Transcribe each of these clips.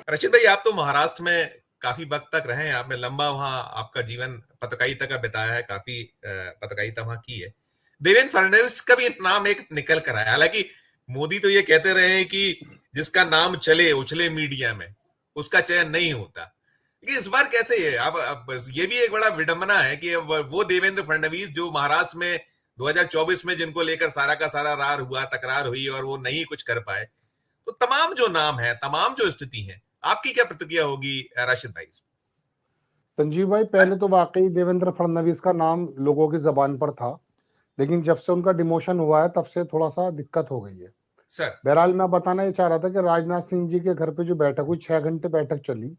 रशीद भाई, आप तो महाराष्ट्र में काफी वक्त तक रहे हैं, आपने लंबा वहाँ आपका जीवन पत्रकारिता का बिताया है, काफी पत्रकारिता वहाँ की है। देवेंद्र फडणवीस का भी नाम एक निकल कर आया। हालांकि मोदी तो ये कहते रहे हैं कि जिसका नाम चले उछले मीडिया में उसका चयन नहीं होता, लेकिन इस बार कैसे है? अब ये भी एक बड़ा विडंबना है कि वो देवेंद्र फडणवीस जो महाराष्ट्र में 2024 में जिनको लेकर सारा का सारा रार हुआ, तकरार हुई और वो नहीं कुछ कर पाए, तो तमाम जो नाम है, तमाम जो स्थिति है, आपकी क्या प्रतिक्रिया होगी राशिद भाई? संजीव भाई, पहले तो वाकई देवेंद्र फडणवीस का नाम लोगों की जबान पर था, लेकिन जब से उनका डिमोशन हुआ है तब से थोड़ा सा दिक्कत हो गई है। सर, बहरहाल मैं बताना ये चाह रहा था कि राजनाथ सिंह जी के घर पे जो बैठक हुई, 6 घंटे बैठक चली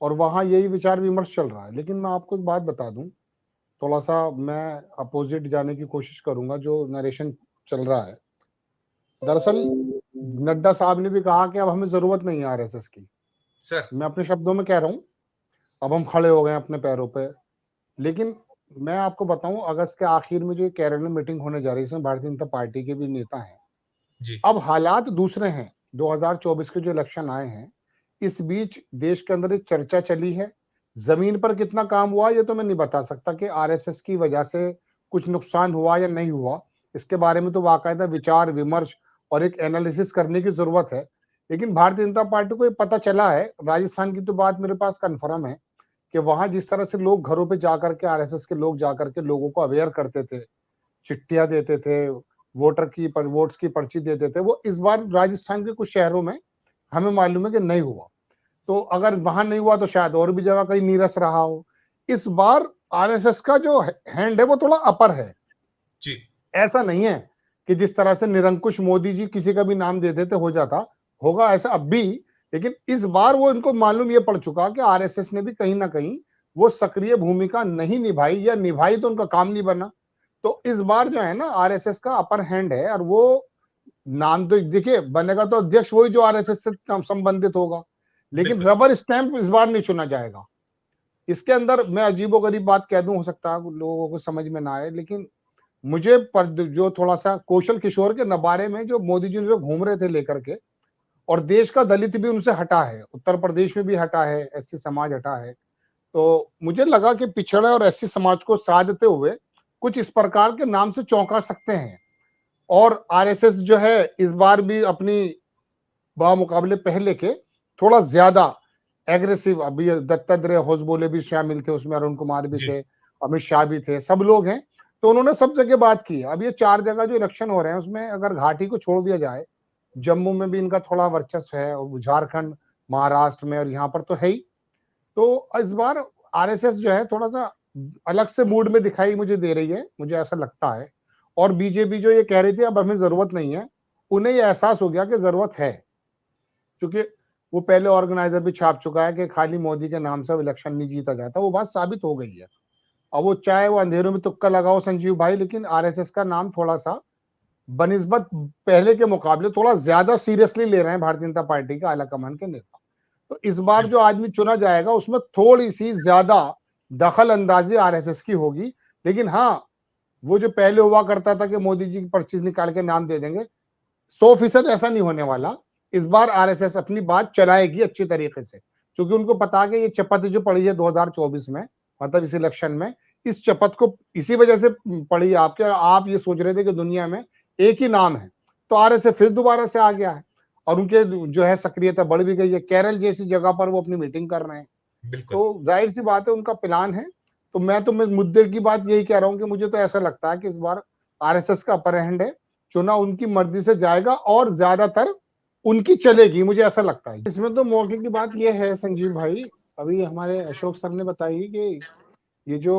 और वहां यही विचार विमर्श चल रहा है। लेकिन मैं आपको एक बात बता दूं, थोड़ा सा मैं अपोजिट जाने की कोशिश करूंगा जो नरेशन चल रहा है। दरअसल नड्डा साहब ने भी कहा कि अब हमें जरूरत नहीं है आरएसएस की। सर। मैं अपने शब्दों में कह रहा हूं, अब हम खड़े हो गए अपने पैरों पे। लेकिन मैं आपको बताऊं, अगस्त के आखिर में जो केरल में मीटिंग होने जा रही है, इसमें भारतीय जनता पार्टी के भी नेता हैं। जी। अब हालात दूसरे हैं। 2024 के जो इलेक्शन आए हैं, इस बीच देश के अंदर एक चर्चा चली है। जमीन पर कितना काम हुआ ये तो मैं नहीं बता सकता कि आरएसएस की वजह से कुछ नुकसान हुआ या नहीं हुआ। इसके बारे में तो बाकायदा विचार विमर्श और एक एनालिसिस करने की जरूरत है। लेकिन भारतीय जनता पार्टी को ये पता चला है, राजस्थान की तो बात मेरे पास कंफर्म है, कि वहां जिस तरह से लोग घरों पे जाकर के, आरएसएस के लोग जाकर के लोगों को अवेयर करते थे, चिट्ठियां देते थे, वोट्स की पर्ची देते थे, वो इस बार राजस्थान के कुछ शहरों में हमें मालूम है कि नहीं हुआ। तो अगर वहां नहीं हुआ तो शायद और भी जगह कहीं नीरस रहा हो। इस बार आरएसएस का जो हैंड है वो थोड़ा अपर है। जी। ऐसा नहीं है कि जिस तरह से निरंकुश मोदी जी किसी का भी नाम दे देते हो जाता, होगा ऐसा अब भी। लेकिन इस बार वो इनको मालूम ये पड़ चुका कि आरएसएस ने भी कहीं ना कहीं वो सक्रिय भूमिका नहीं निभाई, या निभाई तो उनका काम नहीं बना। तो इस बार जो है ना, आरएसएस का अपर हैंड है। और वो नाम तो देखिए, बनेगा तो अध्यक्ष वही जो आरएसएस से संबंधित होगा, लेकिन बिल्कुल। रबर स्टैंप इस बार नहीं चुना जाएगा। इसके अंदर मैं अजीबोगरीब बात कह दूं, हो सकता है लोगों को समझ में ना आए, लेकिन मुझे पर जो थोड़ा सा कौशल किशोर के नबारे में जो मोदी जी जो घूम रहे थे लेकर के, और देश का दलित भी उनसे हटा है, उत्तर प्रदेश में भी हटा है, एससी समाज हटा है। तो मुझे लगा कि पिछड़े और एससी समाज को साथ देते हुए कुछ इस प्रकार के नाम से चौंका सकते हैं। और आरएसएस जो है इस बार भी अपनी बामुकाबले पहले के थोड़ा ज्यादा एग्रेसिव, अभी दत्तात्रेय होसबोले भी शामिल थे उसमें, अरुण कुमार भी जी। थे, अमित शाह भी थे, सब लोग हैं। तो उन्होंने सब जगह बात की। अब ये 4 जगह जो इलेक्शन हो रहे हैं उसमें अगर घाटी को छोड़ दिया जाए, जम्मू में भी इनका थोड़ा वर्चस्व है, और झारखंड, महाराष्ट्र में, और यहाँ पर तो है ही। तो इस बार आरएसएस जो है थोड़ा सा अलग से मूड में दिखाई मुझे दे रही है, मुझे ऐसा लगता है। और बीजेपी जो ये कह रही थी अब हमें जरूरत नहीं है, उन्हें ये एहसास हो गया कि जरूरत है। क्योंकि वो पहले ऑर्गेनाइजर भी छाप चुका है कि खाली मोदी के नाम से इलेक्शन नहीं जीता जाता, वो बात साबित हो गई है। अब वो चाहे वो अंधेरों में तुक्का लगाओ संजीव भाई, लेकिन आरएसएस का नाम थोड़ा सा बनिस्बत पहले के मुकाबले थोड़ा ज्यादा सीरियसली ले रहे हैं भारतीय जनता पार्टी के आलाकमान के नेता। तो इस बार जो आदमी चुना जाएगा उसमें थोड़ी सी ज्यादा दखल अंदाजी आरएसएस की होगी। लेकिन हाँ, वो जो पहले हुआ करता था कि मोदी जी की पर्ची निकाल के नाम दे देंगे, 100% ऐसा नहीं होने वाला। इस बार आरएसएस अपनी बात चलाएगी अच्छी तरीके से, क्योंकि उनको पता है कि ये चपत जो पड़ी है 2024 में, मतलब इस इलेक्शन में, इस चपत को इसी वजह से पड़ी है आपके। आप ये सोच रहे थे कि दुनिया में एक ही नाम है, तो आरएसएस फिर दोबारा से आ गया है, और उनके जो है सक्रियता बढ़ भी गई है। केरल जैसी जगह पर वो अपनी मीटिंग कर रहे हैं। बिल्कुल। तो जाहिर सी बात है उनका प्लान है। तो मैं मुद्दे की बात यही कह रहा हूं कि मुझे तो ऐसा लगता है कि इस बार आरएसएस का अपर हैंड है, चुना उनकी मर्जी से जाएगा और ज्यादातर उनकी चलेगी, मुझे ऐसा लगता है। इसमें तो मौके की बात यह है संजीव भाई, अभी हमारे अशोक सर ने बताई कि ये जो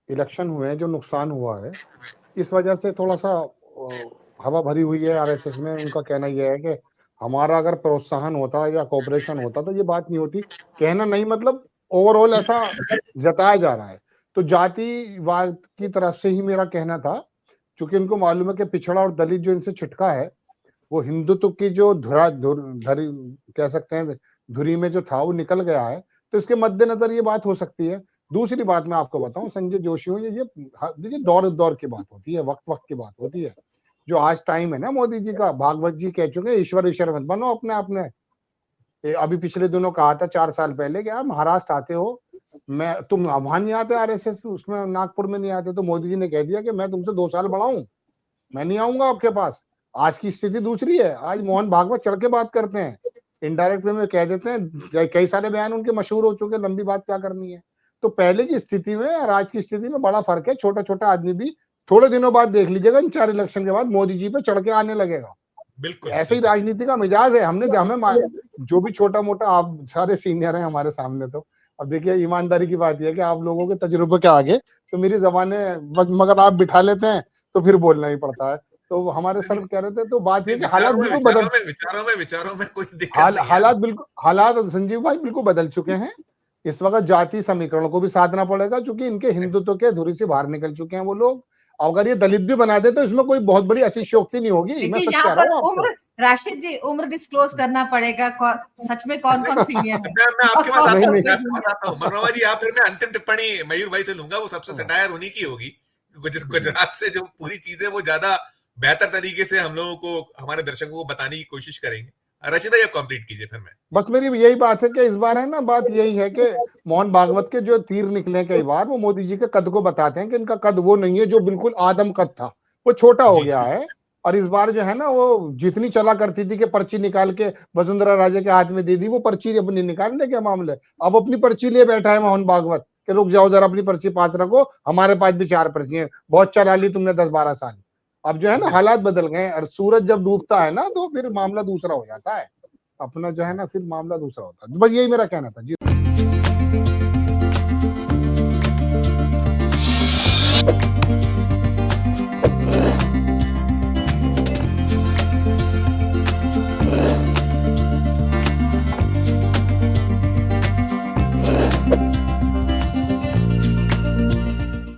इलेक्शन हुए हैं, जो नुकसान हुआ है, इस वजह से थोड़ा सा हवा भरी हुई है आरएसएस में। उनका कहना यह है कि हमारा अगर प्रोत्साहन होता या कोऑपरेशन होता तो ये बात नहीं होती। कहना नहीं, मतलब ओवरऑल ऐसा जताया जा रहा है। तो जातिवाद की तरफ से ही मेरा कहना था, क्योंकि इनको मालूम है कि पिछड़ा और दलित जो इनसे छिटका है, वो हिंदुत्व की जो धरी कह सकते हैं धुरी में जो था वो निकल गया है। तो इसके मद्देनजर ये बात हो सकती है। दूसरी बात मैं आपको बताऊं संजय जोशी हूँ, ये देखिए दौर दौर की बात होती है, वक्त वक्त की बात होती है। जो आज टाइम है ना मोदी जी का, भागवत जी कह चुके हैं, ईश्वर ईश्वर मत बनो अपने अपने। अभी पिछले दिनों कहा था 4 साल पहले कि आप महाराष्ट्र आते हो, मैं तुम वहां नहीं आते आरएसएस उसमें नागपुर में नहीं आते, तो मोदी जी ने कह दिया कि मैं तुमसे 2 साल बड़ा हूं, मैं नहीं आऊंगा आपके पास। आज की स्थिति दूसरी है, आज मोहन भागवत चढ़ के बात करते हैं, इनडायरेक्ट वे में कह देते हैं, कई सारे बयान उनके मशहूर हो चुके, लंबी बात क्या करनी है। तो पहले की स्थिति में और आज की स्थिति में बड़ा फर्क है। छोटा छोटा आदमी भी थोड़े दिनों बाद देख लीजिएगा, इन 4 इलेक्शन के बाद मोदी जी पे चढ़ के आने लगेगा। बिल्कुल ऐसे ही बिल्कुल। राजनीति का मिजाज है। हमें जो भी छोटा मोटा, आप सारे सीनियर हैं हमारे सामने, तो अब देखिए ईमानदारी की बात यह है कि आप लोगों के तजुर्बे के आगे तो मेरी जबानें मगर आप बिठा लेते हैं तो फिर बोलना ही पड़ता है। तो हमारे नहीं, सर कह रहे थे, तो बात नहीं, यह कि हालात बिल्कुल बदल, विचारों में कोई दिक्कत नहीं है। हालात हालात, संजीव भाई, बिल्कुल बदल चुके हैं। इस वक्त जाति समीकरण को भी साधना पड़ेगा, क्योंकि इनके हिंदुत्व के धुरी से बाहर निकल चुके हैं वो लोग। अगर ये दलित भी बना दे तो इसमें कोई बहुत बड़ी अतिशयोक्ति नहीं होगी, मैं सच कह रहा हूँ आपको। राशिद जी, उम्र डिस्क्लोज करना पड़ेगा, सच में कौन कौन सीनियर है। मैं आपके पास आता हूँ नहीं, मनोरमा जी, आप फिर मैं अंतिम टिप्पणी मयूर भाई से लूंगा, वो सबसे सटायर उन्हीं की होगी। गुजरात से जो पूरी चीजें वो ज्यादा बेहतर तरीके से हम लोगों को, हमारे दर्शकों को बताने की कोशिश करेंगे। रशीद भाई आप कंप्लीट कीजिए, फिर मैं। बस मेरी यही बात है कि इस बार है ना, बात यही है कि मोहन भागवत के जो तीर निकले कई बार, वो मोदी जी के कद को बताते हैं कि इनका कद वो नहीं है जो बिल्कुल आदम कद था, वो छोटा हो गया है। और इस बार जो है ना, वो जितनी चला करती थी कि पर्ची निकाल के वसुंधरा राजे के हाथ में दे दी, वो पर्ची अपनी निकालने के मामले अब अपनी पर्ची लिए बैठा है मोहन भागवत कि रुक जाओ जरा, अपनी पर्ची पास रखो, हमारे पास भी 4 पर्ची है, बहुत चला ली तुमने 10-12 साल। अब जो है ना, हालात बदल गए, और सूरज जब डूबता है ना तो फिर मामला दूसरा हो जाता है, अपना जो है ना फिर मामला दूसरा होता है। बस यही मेरा कहना था जी।